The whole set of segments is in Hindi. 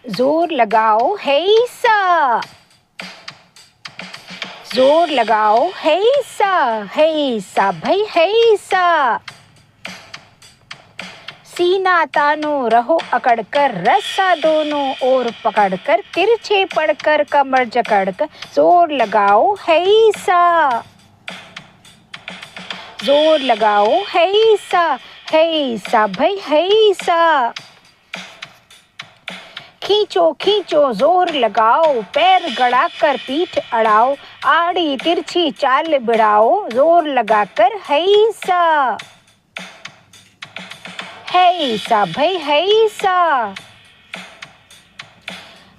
जोर लगाओ हे सा, जोर लगाओ हे सा भाई हे सा। सीना तानो रहो अकड़कर, रस्सा दोनों ओर पकड़कर, तिरछे पड़कर कमर जकड़कर, जोर लगाओ है सा, जोर लगाओ है सा भाई है सा। खींचो खींचो जोर लगाओ, पैर गड़ाकर पीठ अड़ाओ, आड़ी तिरछी चाल बढ़ाओ, जोर लगाकर है सा भाई है सा।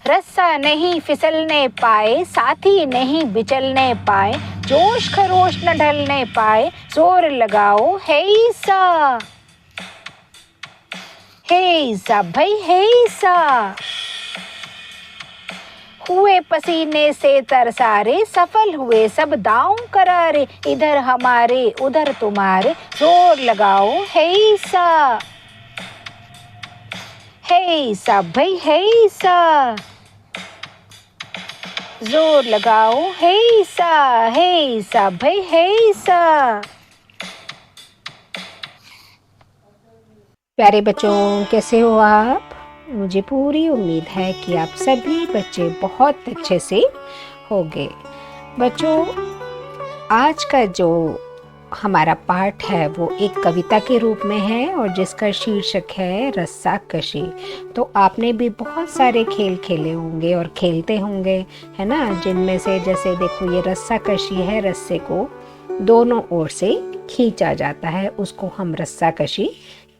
रस्सा नहीं फिसलने पाए, साथी नहीं बिचलने पाए, जोश खरोश न ढलने पाए, जोर लगाओ है सा भाई है सा। हुए पसीने से तरसारे, सफल हुए सब दांव करारे, इधर हमारे उधर तुम्हारे, जोर लगाओ है सा भाई है सा। जोर लगाओ है सा भाई है सा। प्यारे बच्चों, कैसे हो आप? मुझे पूरी उम्मीद है कि आप सभी बच्चे बहुत अच्छे से होंगे। बच्चों, आज का जो हमारा पाठ है वो एक कविता के रूप में है और जिसका शीर्षक है रस्साकशी। तो आपने भी बहुत सारे खेल खेले होंगे और खेलते होंगे, है ना, जिनमें से जैसे देखो ये रस्साकशी है, रस्से को दोनों ओर से खींचा जाता है, उसको हम रस्साकशी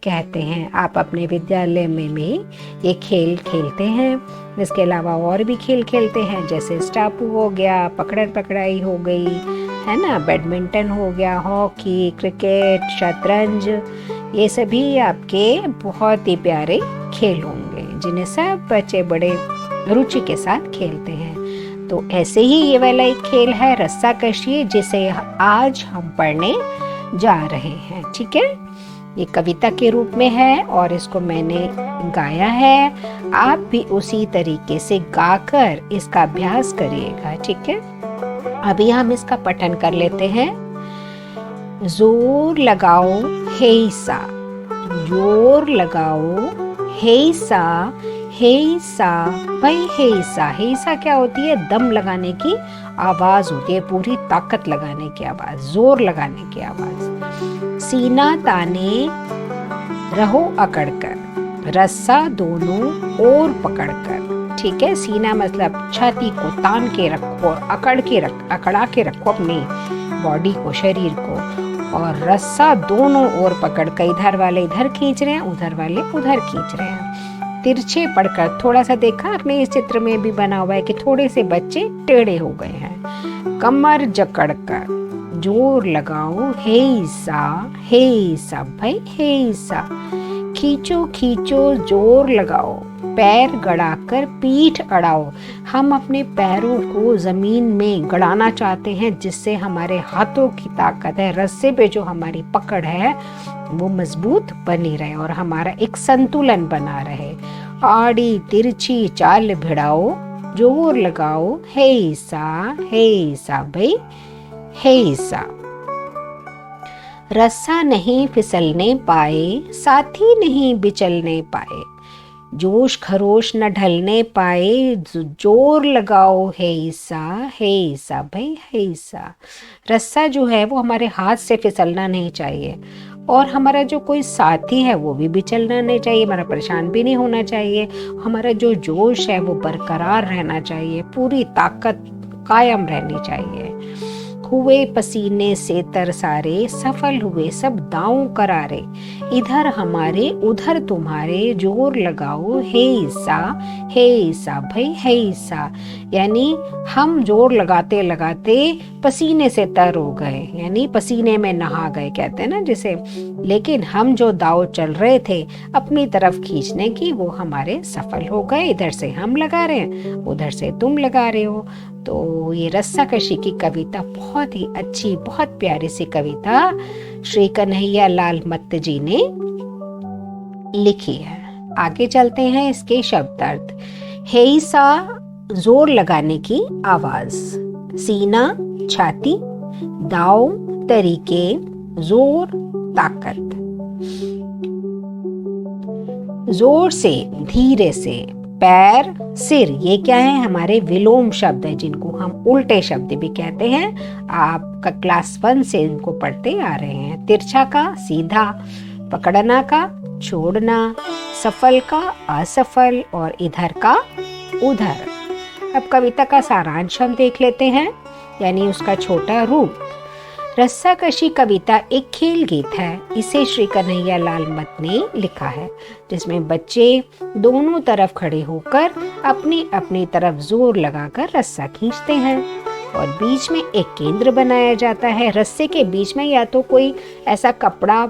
कहते हैं। आप अपने विद्यालय में भी ये खेल खेलते हैं। इसके अलावा और भी खेल खेलते हैं, जैसे स्टापू हो गया, पकड़न पकड़ाई हो गई, है ना, बैडमिंटन हो गया, हॉकी, क्रिकेट, शतरंज, ये सभी आपके बहुत ही प्यारे खेल होंगे जिन्हें सब बच्चे बड़े रुचि के साथ खेलते हैं। तो ऐसे ही ये वाला एक खेल है रस्साकशी, जिसे आज हम पढ़ने जा रहे हैं। ठीक है, ये कविता के रूप में है और इसको मैंने गाया है। आप भी उसी तरीके से गाकर इसका अभ्यास करिएगा। ठीक है, अभी हम इसका पठन कर लेते हैं। जोर लगाओ हे सा, जोर लगाओ हे सा भाई हे सा क्या होती है? दम लगाने की आवाज होती है, पूरी ताकत लगाने की आवाज, जोर लगाने की आवाज। सीना ताने रहो अकड़कर, रस्सा दोनों ओर पकड़कर। ठीक है, सीना मतलब छाती को तान के रखो और अकड़ा के रखो अपनी बॉडी को, शरीर को, और रस्सा दोनों ओर पकड़ कर, इधर वाले इधर खींच रहे हैं, उधर वाले उधर खींच रहे हैं। तिरछे पड़कर, थोड़ा सा देखा आपने इस चित्र में भी बना हुआ है कि थोड़े से बच्चे टेढ़े हो गए हैं। कमर जकड़कर, जोर लगाओ हे सा भाई हे सा। खींचो खींचो जोर लगाओ, पैर गड़ाकर पीठ अड़ाओ। हम अपने पैरों को जमीन में गड़ाना चाहते हैं, जिससे हमारे हाथों की ताकत है, रस्से पे जो हमारी पकड़ है वो मजबूत बनी रहे और हमारा एक संतुलन बना रहे। आड़ी तिरछी चाल भिड़ाओ, जोर लगाओ हे सा भाई हे सा। रस्सा नहीं फिसलने पाए, साथी नहीं बिचलने पाए, जोश खरोश न ढलने पाए, जोर लगाओ हे सा भाई हे सा। रस्सा जो है वो हमारे हाथ से फिसलना नहीं चाहिए और हमारा जो कोई साथी है वो भी बिचलना नहीं चाहिए, हमारा परेशान भी नहीं होना चाहिए। हमारा जो जोश है वो बरकरार रहना चाहिए, पूरी ताकत कायम रहनी चाहिए। हुए पसीने से तरसारे, सफल हुए सब दांव करारे, इधर हमारे उधर तुम्हारे, जोर लगाओ हे सा भाई हे सा। यानी हम जोर लगाते लगाते पसीने से तर हो गए, यानी पसीने में नहा गए कहते हैं ना जिसे। लेकिन हम जो दाव चल रहे थे अपनी तरफ खींचने की, वो हमारे सफल हो गए। इधर से हम लगा रहे हैं, उधर से तुम लगा रहे हो। तो ये रस्साकशी की कविता बहुत ही अच्छी, बहुत प्यारी सी कविता श्री कन्हैया लाल मत्त जी ने लिखी है। आगे चलते हैं इसके शब्दार्थ। हेइसा जोर लगाने की आवाज, सीना छाती, दाव तरीके, जोर ताकत, जोर से धीरे से, पैर सिर, ये क्या है हमारे विलोम शब्द है जिनको हम उल्टे शब्द भी कहते हैं। आप क्लास 1 से इनको पढ़ते आ रहे हैं। तिरछा का सीधा, पकड़ना का छोड़ना, सफल का असफल और इधर का उधर। अब कविता का सारांश हम देख लेते हैं, यानी उसका छोटा रूप। रस्साकशी कविता एक खेल गीत है। इसे श्री कन्हैया लाल मत ने लिखा है, जिसमें बच्चे दोनों तरफ खड़े होकर अपनी अपनी तरफ जोर लगाकर रस्सा खींचते हैं और बीच में एक केंद्र बनाया जाता है। रस्से के बीच में या तो कोई ऐसा कपड़ा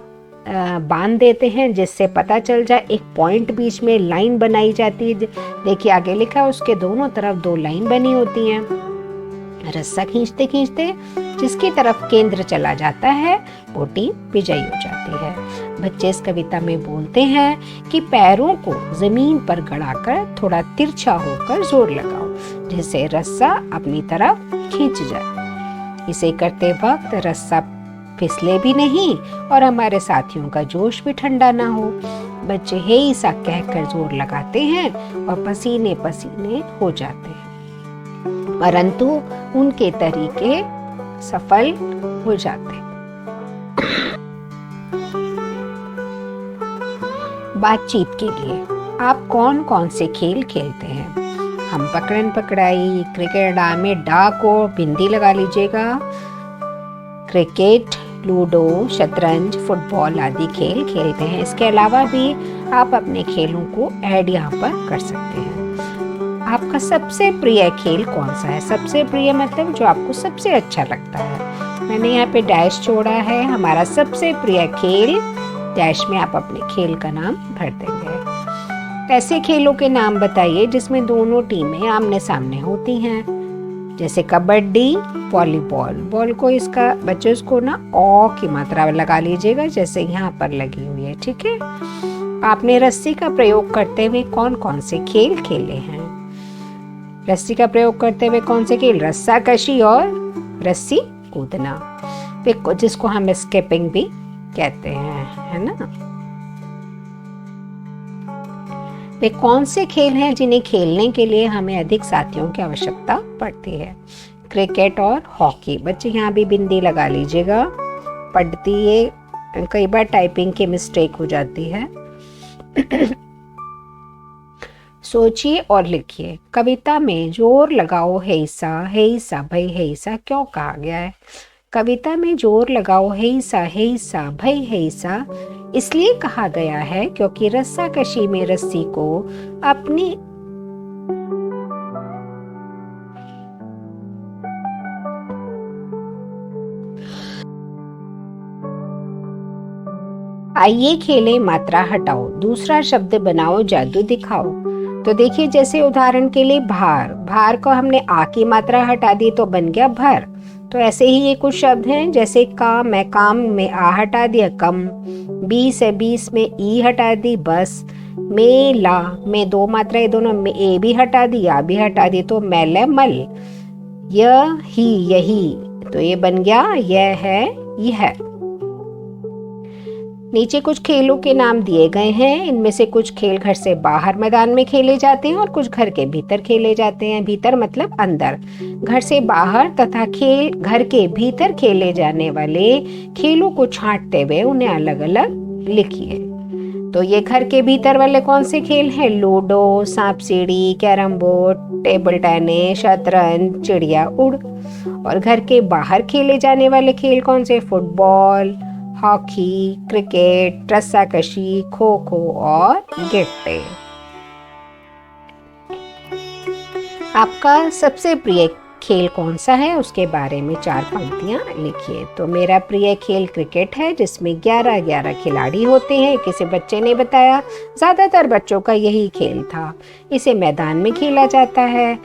बांध देते हैं जिससे पता चल जाए, एक पॉइंट बीच में लाइन बनाई जाती है। देखिए आगे लिखा है, उसके दोनों तरफ 2 लाइन बनी होती हैं। रस्सा खींचते खींचते जिसकी तरफ केंद्र चला जाता है वो टीम विजयी हो जाती है। बच्चे इस कविता में बोलते हैं कि पैरों को जमीन पर गड़ाकर थोड़ा तिरछा होकर जोर लगाओ, जिससे रस्सा अपनी तरफ खींच जाए। इसे करते वक्त रस्सा फिसले भी नहीं और हमारे साथियों का जोश भी ठंडा ना हो। बच्चे हेइसा कहकर जोर लगाते हैं और पसीने पसीने हो जाते हैं, परंतु उनके तरीके सफल हो जाते। बातचीत के लिए आप कौन कौन से खेल खेलते हैं? हम पकड़न पकड़ाई, क्रिकेट में डा को बिंदी लगा लीजिएगा, क्रिकेट, लूडो, शतरंज, फुटबॉल आदि खेल खेलते हैं। इसके अलावा भी आप अपने खेलों को ऐड यहाँ पर कर सकते हैं। आपका सबसे प्रिय खेल कौन सा है? सबसे प्रिय मतलब जो आपको सबसे अच्छा लगता है। मैंने यहाँ पे डैश छोड़ा है। हमारा सबसे प्रिय खेल, डैश में आप अपने खेल का नाम भर देंगे। ऐसे खेलों के नाम बताइए जिसमें दोनों टीमें आमने सामने होती हैं, जैसे कबड्डी, वॉलीबॉल। बॉल को इसका बच्चों इसको ना ओ की मात्रा लगा लीजिएगा जैसे यहाँ पर लगी हुई है, ठीक है। आपने रस्सी का प्रयोग करते हुए कौन कौन से खेल खेले हैं? रस्सी का प्रयोग करते हुए कौन से खेल? रस्साकशी और रस्सी कूदना, जिसको हम स्किपिंग भी कहते हैं, है ना। वे कौन से खेल हैं जिन्हें खेलने के लिए हमें अधिक साथियों की आवश्यकता पड़ती है? क्रिकेट और हॉकी। बच्चे यहाँ भी बिंदी लगा लीजिएगा, पढ़ती है, कई बार टाइपिंग की मिस्टेक हो जाती है। सोचिए और लिखिए। कविता में जोर लगाओ हेइसा, हेइसा भाई हेइसा क्यों कहा गया है? कविता में जोर लगाओ हेइसा, हेइसा भाई हेइसा इसलिए कहा गया है क्योंकि रस्साकशी में रस्सी को अपनी आइए खेलें मात्रा हटाओ, दूसरा शब्द बनाओ, जादू दिखाओ। तो देखिए जैसे उदाहरण के लिए भार, भार को हमने आ की मात्रा हटा दी तो बन गया भर। तो ऐसे ही ये कुछ शब्द हैं, जैसे काम में आ हटा दिया कम, 20 है 20 में ई हटा दी बस, मेला में 2 मात्राएं दोनों में ए भी हटा दी या भी हटा दी तो मैल मल, यही यही तो ये बन गया यह है यह। नीचे कुछ खेलों के नाम दिए गए हैं। इनमें से कुछ खेल घर से बाहर मैदान में खेले जाते हैं और कुछ घर के भीतर खेले जाते हैं। भीतर मतलब अंदर, घर से बाहर तथा खेल घर के भीतर खेले जाने वाले खेलों को छांटते हुए उन्हें अलग अलग लिखिए। तो ये घर के भीतर वाले कौन से खेल हैं? लूडो, सांप सीढ़ी, कैरम बोर्ड, टेबल टेनिस, शतरंज, चिड़िया उड़। और घर के बाहर खेले जाने वाले खेल कौन से? Football, hockey, cricket, रस्साकशी, kho kho और गिट्टे। आपका सबसे प्रिय खेल कौन सा है उसके बारे में 4 पंक्तियां लिखिए। तो मेरा प्रिय खेल क्रिकेट है जिसमें 11-11 खिलाड़ी होते हैं। किसी बच्चे ने बताया ज्यादातर बच्चों का यही खेल था। इसे मैदान में खेला जाता है।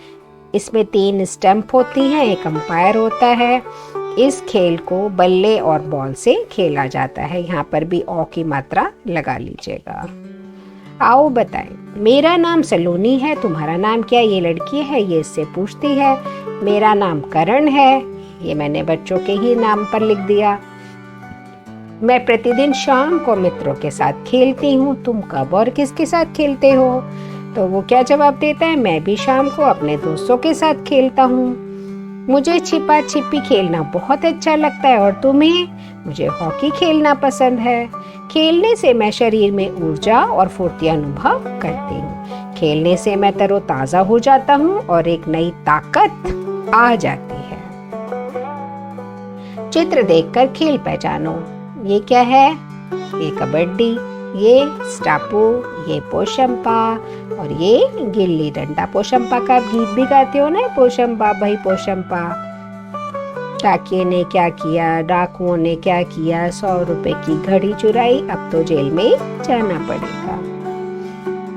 इसमें 3 स्टंप होती हैं, एक अंपायर होता है। इस खेल को बल्ले और बॉल से खेला जाता है। यहाँ पर भी औ की मात्रा लगा लीजिएगा। आओ बताएं। मेरा नाम सलोनी है, तुम्हारा नाम क्या? ये लड़की है, ये इससे पूछती है। मेरा नाम करण है, ये मैंने बच्चों के ही नाम पर लिख दिया। मैं प्रतिदिन शाम को मित्रों के साथ खेलती हूँ, तुम कब और किसके साथ खेलते हो? तो वो क्या जवाब देता है? मैं भी शाम को अपने दोस्तों के साथ खेलता हूँ। मुझे छिपा छिपी खेलना बहुत अच्छा लगता है, और तुम्हें? मुझे हॉकी खेलना पसंद है। खेलने से मैं शरीर में ऊर्जा और फुर्ती अनुभव करती हूँ। खेलने से मैं तरोताजा हो जाता हूँ और एक नई ताकत आ जाती है। चित्र देखकर खेल पहचानो। ये क्या है? ये कबड्डी, ये स्टापू, ये पोशंपा और ये गिल्ली डंडा। पोशंपा का आप गीत भी गाते हो ना, पोशंपा भाई पोशंपा। डाकिये ने क्या किया, डाकुओं ने क्या किया, 100 रुपए की घड़ी चुराई, अब तो जेल में जाना पड़ेगा।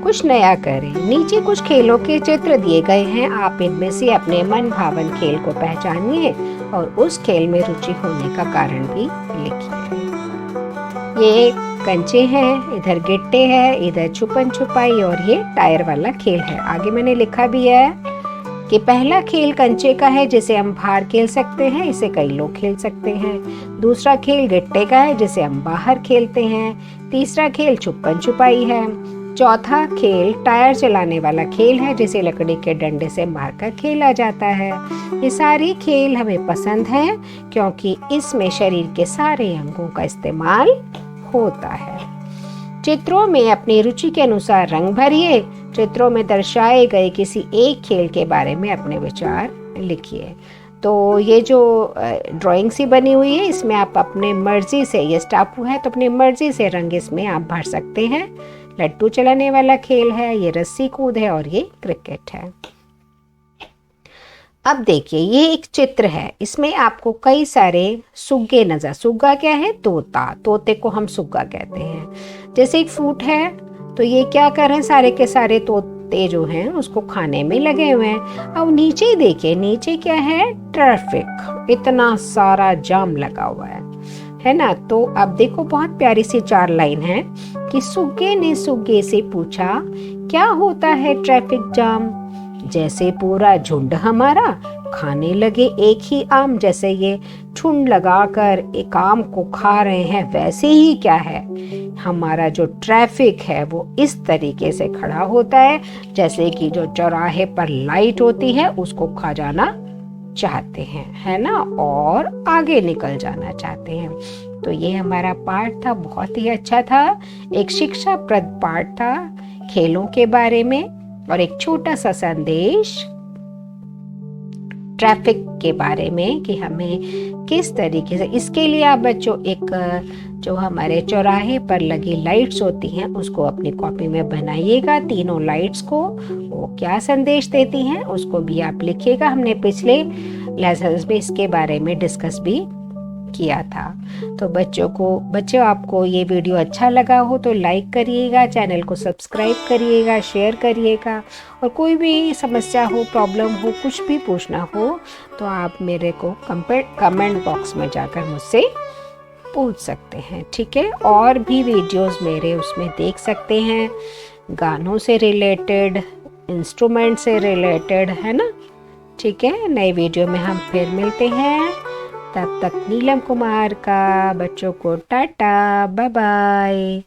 कुछ नया करें। नीचे कुछ खेलों के चित्र दिए गए हैं, आप इनमें से अपने मन भावन खेल को पहचानिए और उस खेल में रुचि होने का कारण भी लिखिए। ये कंचे हैं, इधर गिट्टे हैं, इधर छुपन छुपाई और ये टायर वाला खेल है। आगे मैंने लिखा भी है कि पहला खेल कंचे का है, जिसे हम बाहर खेल सकते हैं, इसे कई लोग खेल सकते हैं। दूसरा खेल गिट्टे का है, जिसे हम बाहर खेलते हैं। तीसरा खेल छुपन छुपाई है। चौथा खेल टायर चलाने वाला खेल है, जिसे लकड़ी के डंडे से मारकर खेला जाता है। ये सारे खेल हमें पसंद हैं क्योंकि इसमें शरीर के सारे अंगों का इस्तेमाल होता है। चित्रों में अपनी रुचि के अनुसार रंग भरिए। चित्रों में दर्शाए गए किसी एक खेल के बारे में अपने विचार लिखिए। तो ये जो ड्राइंग सी बनी हुई है, इसमें आप अपने मर्जी से, ये स्टापू है तो अपनी मर्जी से रंग इसमें आप भर सकते हैं। लट्टू चलाने वाला खेल है, ये रस्सी कूद है और ये क्रिकेट है। अब देखिए, ये एक चित्र है, इसमें आपको कई सारे सुग्गे नजर। सुग्गा क्या है? तोता। तोते को हम सुग्गा कहते हैं। जैसे एक फ्रूट है, तो ये क्या कर रहे हैं? सारे के सारे तोते जो हैं उसको खाने में लगे हुए हैं। अब नीचे देखिए, नीचे क्या है? ट्रैफिक, इतना सारा जाम लगा हुआ है ना। तो अब देखो, बहुत प्यारी सी 4 लाइन है कि सुग्गे ने सुग्गे से पूछा, क्या होता है ट्रैफिक जाम? जैसे पूरा झुंड हमारा खाने लगे एक ही आम। जैसे ये ठुंड लगाकर एक आम को खा रहे हैं, वैसे ही क्या है, हमारा जो ट्रैफिक है वो इस तरीके से खड़ा होता है जैसे कि जो चौराहे पर लाइट होती है उसको खा जाना चाहते हैं, है ना, और आगे निकल जाना चाहते हैं। तो ये हमारा पाठ था, बहुत ही अच्छा था। एक शिक्षाप्रद पाठ था खेलों के बारे में, और एक छोटा सा संदेश ट्रैफिक के बारे में कि हमें किस तरीके से, इसके लिए आप बच्चों एक जो हमारे चौराहे पर लगी लाइट्स होती हैं उसको अपनी कॉपी में बनाइएगा। तीनों लाइट्स को वो क्या संदेश देती हैं उसको भी आप लिखिएगा। हमने पिछले लेसन्स में इसके बारे में डिस्कस भी किया था। तो बच्चों आपको ये वीडियो अच्छा लगा हो तो लाइक करिएगा, चैनल को सब्सक्राइब करिएगा, शेयर करिएगा, और कोई भी समस्या हो, प्रॉब्लम हो, कुछ भी पूछना हो तो आप मेरे को कमेंट बॉक्स में जाकर मुझसे पूछ सकते हैं, ठीक है। और भी वीडियोस मेरे उसमें देख सकते हैं, गानों से रिलेटेड, इंस्ट्रूमेंट से रिलेटेड, है ना, ठीक है। नए वीडियो में हम फिर मिलते हैं, तब तक नीलम कुमार का बच्चों को टाटा, बाय बाय।